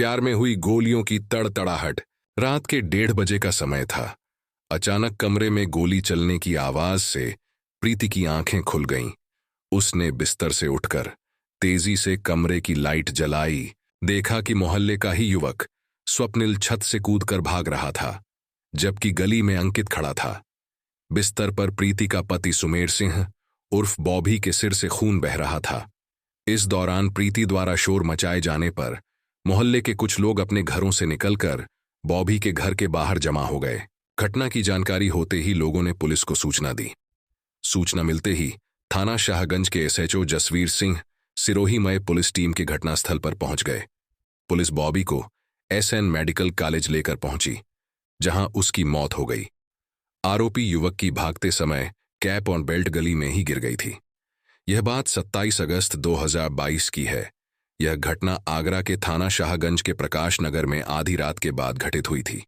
प्यार में हुई गोलियों की तड़तड़ाहट। रात के 1:30 का समय था। अचानक कमरे में गोली चलने की आवाज से प्रीति की आंखें खुल गईं। उसने बिस्तर से उठकर तेजी से कमरे की लाइट जलाई। देखा कि मोहल्ले का ही युवक स्वप्निल छत से कूदकर भाग रहा था, जबकि गली में अंकित खड़ा था। बिस्तर पर प्रीति का पति सुमेर सिंह उर्फ बॉबी के सिर से खून बह रहा था। इस दौरान प्रीति द्वारा शोर मचाए जाने पर मोहल्ले के कुछ लोग अपने घरों से निकलकर बॉबी के घर के बाहर जमा हो गए। घटना की जानकारी होते ही लोगों ने पुलिस को सूचना दी। सूचना मिलते ही थाना शाहगंज के एसएचओ जसवीर सिंह सिरोहीमय पुलिस टीम के घटनास्थल पर पहुंच गए। पुलिस बॉबी को एसएन मेडिकल कॉलेज लेकर पहुंची, जहां उसकी मौत हो गई। आरोपी युवक की भागते समय कैप और बेल्ट गली में ही गिर गई थी। यह बात 27 अगस्त 2022 की है। यह घटना आगरा के थाना शाहगंज के प्रकाश नगर में आधी रात के बाद घटित हुई थी।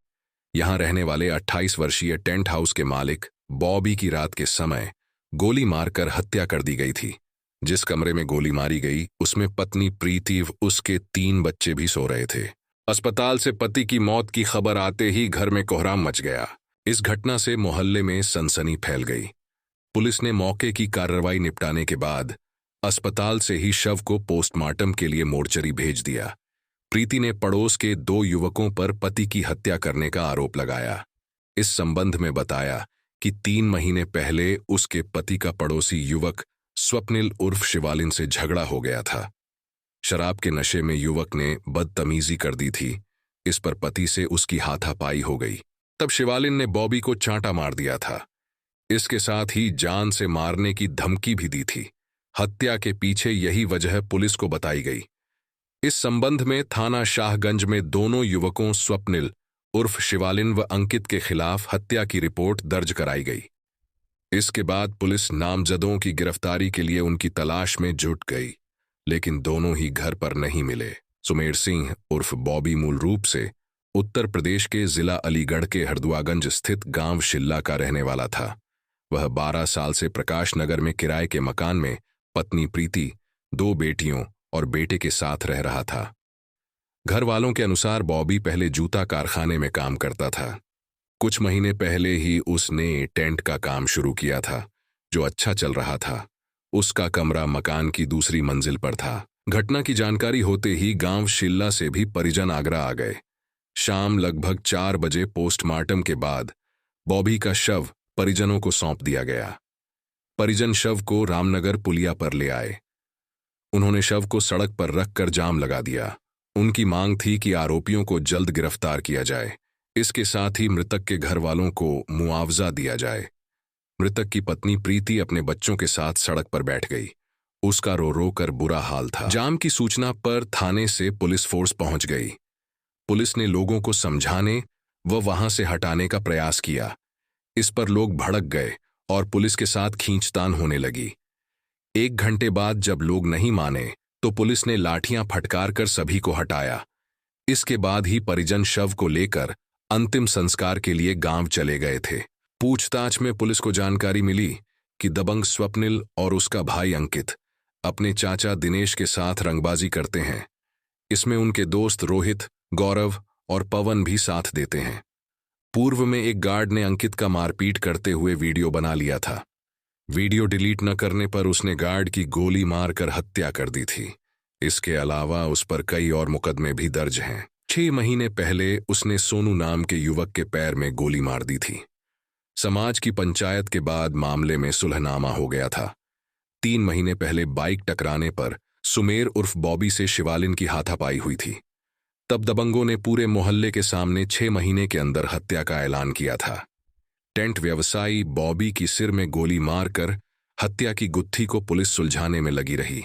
यहां रहने वाले 28 वर्षीय टेंट हाउस के मालिक बॉबी की रात के समय गोली मारकर हत्या कर दी गई थी। जिस कमरे में गोली मारी गई उसमें पत्नी प्रीति व उसके 3 बच्चे भी सो रहे थे। अस्पताल से पति की मौत की खबर आते ही घर में कोहराम मच गया। इस घटना से मोहल्ले में सनसनी फैल गई। पुलिस ने मौके की कार्रवाई निपटाने के बाद अस्पताल से ही शव को पोस्टमार्टम के लिए मोर्चरी भेज दिया। प्रीति ने पड़ोस के 2 युवकों पर पति की हत्या करने का आरोप लगाया। इस संबंध में बताया कि 3 महीने पहले उसके पति का पड़ोसी युवक स्वप्निल उर्फ शिवालिन से झगड़ा हो गया था। शराब के नशे में युवक ने बदतमीजी कर दी थी। इस पर पति से उसकी हाथापाई हो गई। तब शिवालिन ने बॉबी को चांटा मार दिया था। इसके साथ ही जान से मारने की धमकी भी दी थी। हत्या के पीछे यही वजह पुलिस को बताई गई। इस संबंध में थाना शाहगंज में दोनों युवकों स्वप्निल उर्फ शिवालिन व अंकित के खिलाफ हत्या की रिपोर्ट दर्ज कराई गई। इसके बाद पुलिस नामजदों की गिरफ्तारी के लिए उनकी तलाश में जुट गई, लेकिन दोनों ही घर पर नहीं मिले। सुमेर सिंह उर्फ बॉबी मूल रूप से उत्तर प्रदेश के जिला अलीगढ़ के हरदुआगंज स्थित गांव शिल्ला का रहने वाला था। वह 12 साल से प्रकाश नगर में किराए के मकान में पत्नी प्रीति, 2 बेटियों और बेटे के साथ रह रहा था। घर वालों के अनुसार बॉबी पहले जूता कारखाने में काम करता था। कुछ महीने पहले ही उसने टेंट का काम शुरू किया था, जो अच्छा चल रहा था। उसका कमरा मकान की दूसरी मंजिल पर था। घटना की जानकारी होते ही गांव शिल्ला से भी परिजन आगरा आ गए। शाम लगभग 4 बजे पोस्टमार्टम के बाद बॉबी का शव परिजनों को सौंप दिया गया। परिजन शव को रामनगर पुलिया पर ले आए। उन्होंने शव को सड़क पर रखकर जाम लगा दिया। उनकी मांग थी कि आरोपियों को जल्द गिरफ्तार किया जाए। इसके साथ ही मृतक के घर वालों को मुआवजा दिया जाए। मृतक की पत्नी प्रीति अपने बच्चों के साथ सड़क पर बैठ गई। उसका रो रो कर बुरा हाल था। जाम की सूचना पर थाने से पुलिस फोर्स पहुंच गई। पुलिस ने लोगों को समझाने व वहां से हटाने का प्रयास किया। इस पर लोग भड़क गए और पुलिस के साथ खींचतान होने लगी। 1 घंटे बाद जब लोग नहीं माने तो पुलिस ने लाठियां फटकार कर सभी को हटाया। इसके बाद ही परिजन शव को लेकर अंतिम संस्कार के लिए गांव चले गए थे। पूछताछ में पुलिस को जानकारी मिली कि दबंग स्वप्निल और उसका भाई अंकित अपने चाचा दिनेश के साथ रंगबाजी करते हैं। इसमें उनके दोस्त रोहित, गौरव और पवन भी साथ देते हैं। पूर्व में एक गार्ड ने अंकित का मारपीट करते हुए वीडियो बना लिया था। वीडियो डिलीट न करने पर उसने गार्ड की गोली मारकर हत्या कर दी थी। इसके अलावा उस पर कई और मुकदमे भी दर्ज हैं। 6 महीने पहले उसने सोनू नाम के युवक के पैर में गोली मार दी थी। समाज की पंचायत के बाद मामले में सुलहनामा हो गया था। 3 महीने पहले बाइक टकराने पर सुमेर उर्फ बॉबी से शिवालिन की हाथापाई हुई थी। तब दबंगों ने पूरे मोहल्ले के सामने 6 महीने के अंदर हत्या का ऐलान किया था। टेंट व्यवसायी बॉबी की सिर में गोली मारकर हत्या की गुत्थी को पुलिस सुलझाने में लगी रही।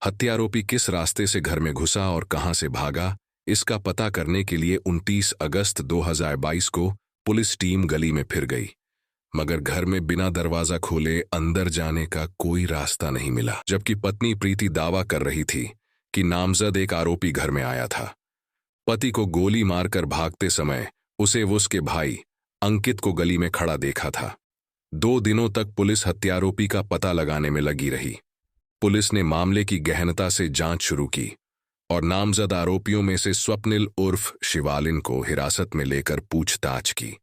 हत्यारोपी किस रास्ते से घर में घुसा और कहां से भागा, इसका पता करने के लिए 29 अगस्त 2022 को पुलिस टीम गली में फिर गई, मगर घर में बिना दरवाजा खोले अंदर जाने का कोई रास्ता नहीं मिला। जबकि पत्नी प्रीति दावा कर रही थी कि नामजद एक आरोपी घर में आया था। पति को गोली मारकर भागते समय उसे वो उसके भाई अंकित को गली में खड़ा देखा था। 2 दिनों तक पुलिस हत्यारोपी का पता लगाने में लगी रही। पुलिस ने मामले की गहनता से जांच शुरू की और नामजद आरोपियों में से स्वप्निल उर्फ शिवालिन को हिरासत में लेकर पूछताछ की।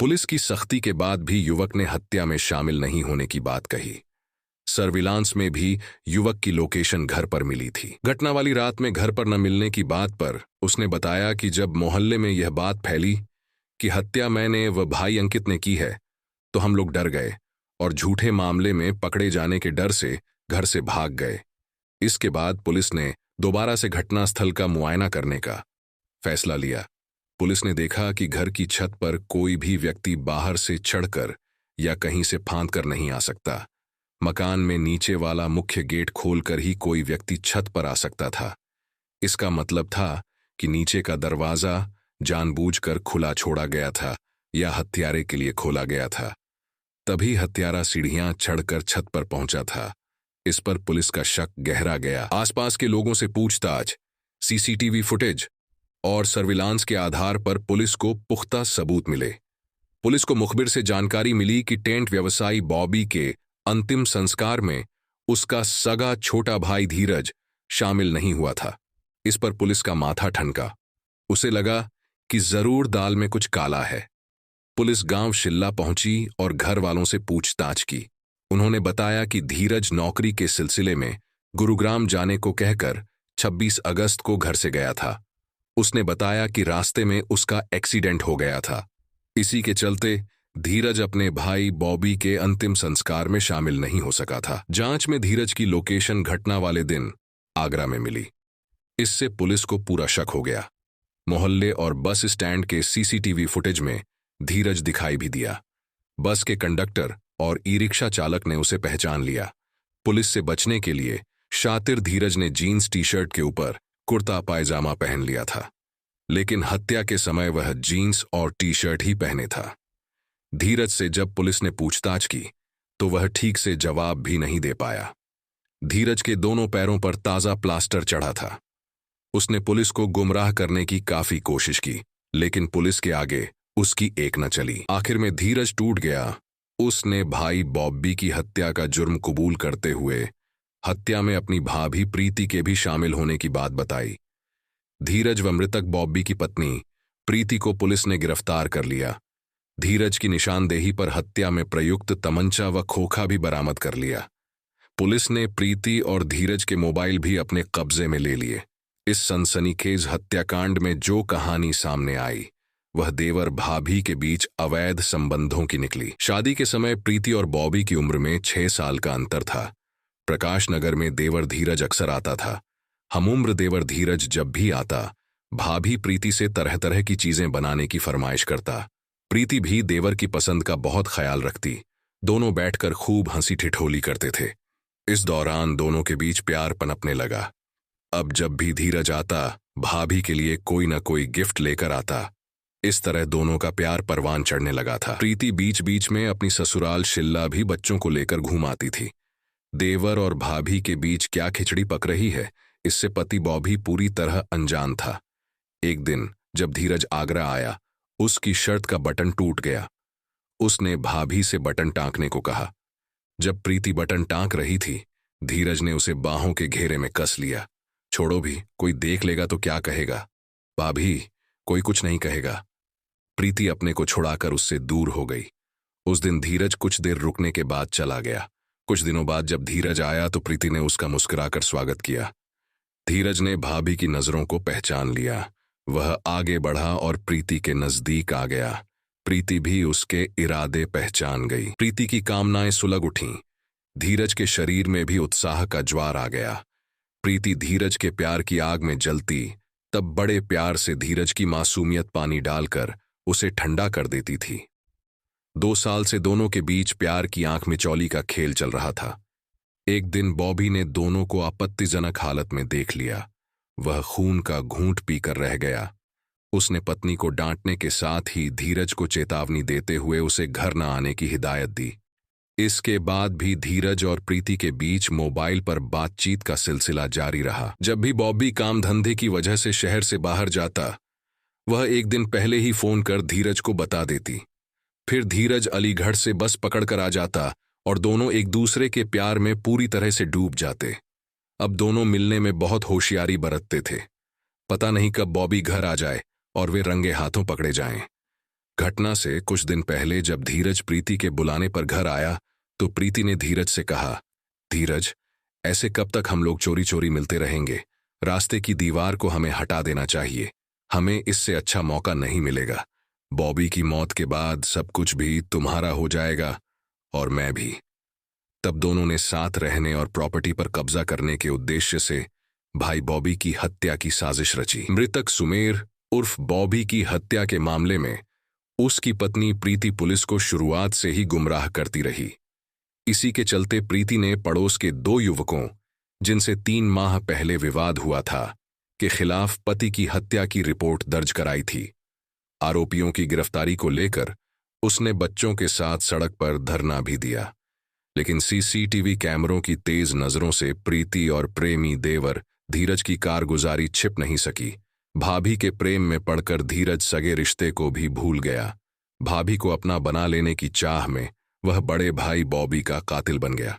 पुलिस की सख्ती के बाद भी युवक ने हत्या में शामिल नहीं होने की बात कही। सर्विलांस में भी युवक की लोकेशन घर पर मिली थी। घटना वाली रात में घर पर न मिलने की बात पर उसने बताया कि जब मोहल्ले में यह बात फैली कि हत्या मैंने व भाई अंकित ने की है, तो हम लोग डर गए और झूठे मामले में पकड़े जाने के डर से घर से भाग गए। इसके बाद पुलिस ने दोबारा से घटनास्थल का मुआयना करने का फैसला लिया। पुलिस ने देखा कि घर की छत पर कोई भी व्यक्ति बाहर से चढ़कर या कहीं से फांद कर नहीं आ सकता। मकान में नीचे वाला मुख्य गेट खोलकर ही कोई व्यक्ति छत पर आ सकता था। इसका मतलब था कि नीचे का दरवाजा जानबूझकर खुला छोड़ा गया था या हत्यारे के लिए खोला गया था। तभी हत्यारा सीढ़ियां चढ़कर छत पर पहुंचा था। इस पर पुलिस का शक गहरा गया। आसपास के लोगों से पूछताछ, सीसीटीवी फुटेज और सर्विलांस के आधार पर पुलिस को पुख्ता सबूत मिले। पुलिस को मुखबिर से जानकारी मिली कि टेंट व्यवसायी बॉबी के अंतिम संस्कार में उसका सगा छोटा भाई धीरज शामिल नहीं हुआ था। इस पर पुलिस का माथा ठनका। उसे लगा कि जरूर दाल में कुछ काला है। पुलिस गांव शिल्ला पहुंची और घर वालों से पूछताछ की। उन्होंने बताया कि धीरज नौकरी के सिलसिले में गुरुग्राम जाने को कहकर 26 अगस्त को घर से गया था। उसने बताया कि रास्ते में उसका एक्सीडेंट हो गया था। इसी के चलते धीरज अपने भाई बॉबी के अंतिम संस्कार में शामिल नहीं हो सका था। जांच में धीरज की लोकेशन घटना वाले दिन आगरा में मिली। इससे पुलिस को पूरा शक हो गया। मोहल्ले और बस स्टैंड के सीसीटीवी फुटेज में धीरज दिखाई भी दिया। बस के कंडक्टर और ई रिक्शा चालक ने उसे पहचान लिया। पुलिस से बचने के लिए शातिर धीरज ने जीन्स टी शर्ट के ऊपर कुर्ता पायजामा पहन लिया था, लेकिन हत्या के समय वह जीन्स और टी शर्ट ही पहने था। धीरज से जब पुलिस ने पूछताछ की तो वह ठीक से जवाब भी नहीं दे पाया। धीरज के दोनों पैरों पर ताजा प्लास्टर चढ़ा था। उसने पुलिस को गुमराह करने की काफी कोशिश की, लेकिन पुलिस के आगे उसकी एक न चली। आखिर में धीरज टूट गया। उसने भाई बॉबी की हत्या का जुर्म कबूल करते हुए हत्या में अपनी भाभी प्रीति के भी शामिल होने की बात बताई। धीरज व मृतक बॉबी की पत्नी प्रीति को पुलिस ने गिरफ्तार कर लिया। धीरज की निशानदेही पर हत्या में प्रयुक्त तमंचा व खोखा भी बरामद कर लिया। पुलिस ने प्रीति और धीरज के मोबाइल भी अपने कब्जे में ले लिए। इस सनसनीखेज हत्याकांड में जो कहानी सामने आई वह देवर भाभी के बीच अवैध संबंधों की निकली। शादी के समय प्रीति और बॉबी की उम्र में 6 साल का अंतर था। प्रकाश नगर में देवर धीरज अक्सर आता था। हमउम्र देवर धीरज जब भी आता, भाभी प्रीति से तरह तरह की चीजें बनाने की फरमाइश करता। प्रीति भी देवर की पसंद का बहुत ख्याल रखती। दोनों बैठकर खूब हंसी ठिठोली करते थे। इस दौरान दोनों के बीच प्यार पनपने लगा। अब जब भी धीरज आता, भाभी के लिए कोई न कोई गिफ्ट लेकर आता। इस तरह दोनों का प्यार परवान चढ़ने लगा था। प्रीति बीच बीच में अपनी ससुराल शिल्ला भी बच्चों को लेकर घूम आती थी। देवर और भाभी के बीच क्या खिचड़ी पक रही है, इससे पति बॉबी पूरी तरह अनजान था। एक दिन जब धीरज आगरा आया, उसकी शर्ट का बटन टूट गया। उसने भाभी से बटन टांकने को कहा। जब प्रीति बटन टांक रही थी, धीरज ने उसे बाहों के घेरे में कस लिया। छोड़ो भी, कोई देख लेगा तो क्या कहेगा। भाभी, कोई कुछ नहीं कहेगा। प्रीति अपने को छुड़ाकर उससे दूर हो गई। उस दिन धीरज कुछ देर रुकने के बाद चला गया। कुछ दिनों बाद जब धीरज आया तो प्रीति ने उसका मुस्कुराकर स्वागत किया। धीरज ने भाभी की नजरों को पहचान लिया। वह आगे बढ़ा और प्रीति के नजदीक आ गया। प्रीति भी उसके इरादे पहचान गई। प्रीति की कामनाएं सुलग उठीं। धीरज के शरीर में भी उत्साह का ज्वार आ गया। प्रीति धीरज के प्यार की आग में जलती, तब बड़े प्यार से धीरज की मासूमियत पानी डालकर उसे ठंडा कर देती थी। 2 साल से दोनों के बीच प्यार की आंख मिचौली का खेल चल रहा था। एक दिन बॉबी ने दोनों को आपत्तिजनक हालत में देख लिया। वह खून का घूंट पीकर रह गया। उसने पत्नी को डांटने के साथ ही धीरज को चेतावनी देते हुए उसे घर न आने की हिदायत दी। इसके बाद भी धीरज और प्रीति के बीच मोबाइल पर बातचीत का सिलसिला जारी रहा। जब भी बॉबी काम धंधे की वजह से शहर से बाहर जाता, वह एक दिन पहले ही फोन कर धीरज को बता देती। फिर धीरज अलीगढ़ से बस पकड़कर आ जाता और दोनों एक दूसरे के प्यार में पूरी तरह से डूब जाते। अब दोनों मिलने में बहुत होशियारी बरतते थे। पता नहीं कब बॉबी घर आ जाए और वे रंगे हाथों पकड़े जाएं। घटना से कुछ दिन पहले जब धीरज प्रीति के बुलाने पर घर आया तो प्रीति ने धीरज से कहा, धीरज, ऐसे कब तक हम लोग चोरी चोरी मिलते रहेंगे? रास्ते की दीवार को हमें हटा देना चाहिए। हमें इससे अच्छा मौका नहीं मिलेगा। बॉबी की मौत के बाद सब कुछ भी तुम्हारा हो जाएगा और मैं भी। तब दोनों ने साथ रहने और प्रॉपर्टी पर कब्जा करने के उद्देश्य से भाई बॉबी की हत्या की साजिश रची। मृतक सुमेर उर्फ बॉबी की हत्या के मामले में उसकी पत्नी प्रीति पुलिस को शुरुआत से ही गुमराह करती रही। इसी के चलते प्रीति ने पड़ोस के 2 युवकों, जिनसे 3 माह पहले विवाद हुआ था, के खिलाफ पति की हत्या की रिपोर्ट दर्ज कराई थी। आरोपियों की गिरफ्तारी को लेकर उसने बच्चों के साथ सड़क पर धरना भी दिया, लेकिन सीसीटीवी कैमरों की तेज नजरों से प्रीति और प्रेमी देवर धीरज की कारगुजारी छिप नहीं सकी। भाभी के प्रेम में पड़कर धीरज सगे रिश्ते को भी भूल गया। भाभी को अपना बना लेने की चाह में वह बड़े भाई बॉबी का कातिल बन गया।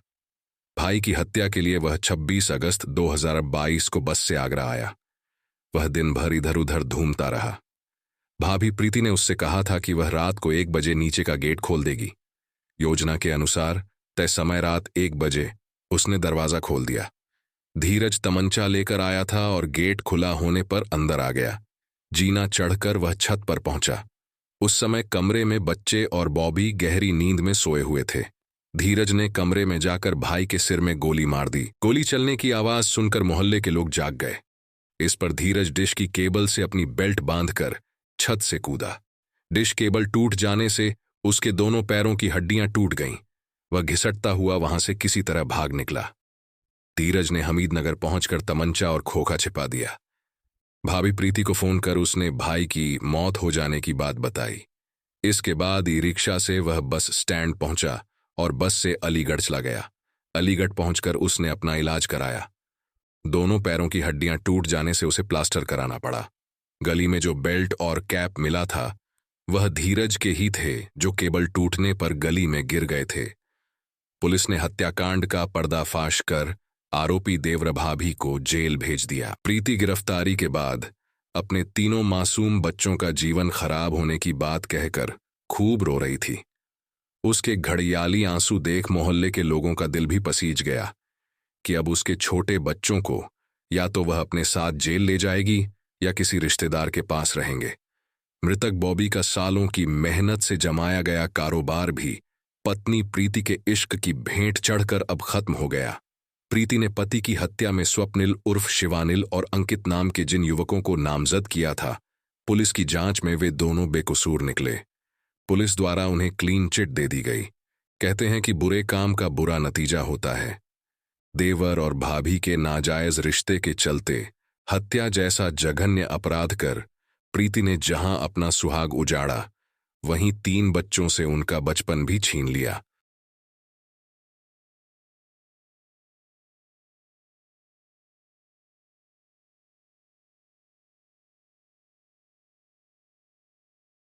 भाई की हत्या के लिए वह 26 अगस्त 2022 को बस से आगरा आया। वह दिन भर इधर उधर घूमता रहा। भाभी प्रीति ने उससे कहा था कि वह रात को 1 बजे नीचे का गेट खोल देगी। योजना के अनुसार तय समय रात 1 बजे उसने दरवाजा खोल दिया। धीरज तमंचा लेकर आया था और गेट खुला होने पर अंदर आ गया। जीना चढ़कर वह छत पर पहुंचा। उस समय कमरे में बच्चे और बॉबी गहरी नींद में सोए हुए थे। धीरज ने कमरे में जाकर भाई के सिर में गोली मार दी। गोली चलने की आवाज सुनकर मोहल्ले के लोग जाग गए। इस पर धीरज डिश की केबल से अपनी बेल्ट बांधकर छत से कूदा। डिश केबल टूट जाने से उसके दोनों पैरों की हड्डियां टूट गईं। वह घिसटता हुआ वहां से किसी तरह भाग निकला। धीरज ने हमीदनगर पहुंचकर तमंचा और खोखा छिपा दिया। भाभी प्रीति को फोन कर उसने भाई की मौत हो जाने की बात बताई। इसके बाद ई रिक्शा से वह बस स्टैंड पहुंचा और बस से अलीगढ़ चला गया। अलीगढ़ पहुंचकर उसने अपना इलाज कराया। दोनों पैरों की हड्डियां टूट जाने से उसे प्लास्टर कराना पड़ा। गली में जो बेल्ट और कैप मिला था वह धीरज के ही थे, जो केबल टूटने पर गली में गिर गए थे। पुलिस ने हत्याकांड का पर्दाफाश कर आरोपी देवर भाभी को जेल भेज दिया। प्रीति गिरफ्तारी के बाद अपने 3 मासूम बच्चों का जीवन खराब होने की बात कहकर खूब रो रही थी। उसके घड़ियाली आंसू देख मोहल्ले के लोगों का दिल भी पसीज गया कि अब उसके छोटे बच्चों को या तो वह अपने साथ जेल ले जाएगी या किसी रिश्तेदार के पास रहेंगे। मृतक बॉबी का सालों की मेहनत से जमाया गया कारोबार भी पत्नी प्रीति के इश्क की भेंट चढ़कर अब खत्म हो गया। प्रीति ने पति की हत्या में स्वप्निल उर्फ शिवानिल और अंकित नाम के जिन युवकों को नामजद किया था, पुलिस की जांच में वे दोनों बेकसूर निकले। पुलिस द्वारा उन्हें क्लीन चिट दे दी गई। कहते हैं कि बुरे काम का बुरा नतीजा होता है। देवर और भाभी के नाजायज रिश्ते के चलते हत्या जैसा जघन्य अपराध कर प्रीति ने जहां अपना सुहाग उजाड़ा, वहीं 3 बच्चों से उनका बचपन भी छीन लिया।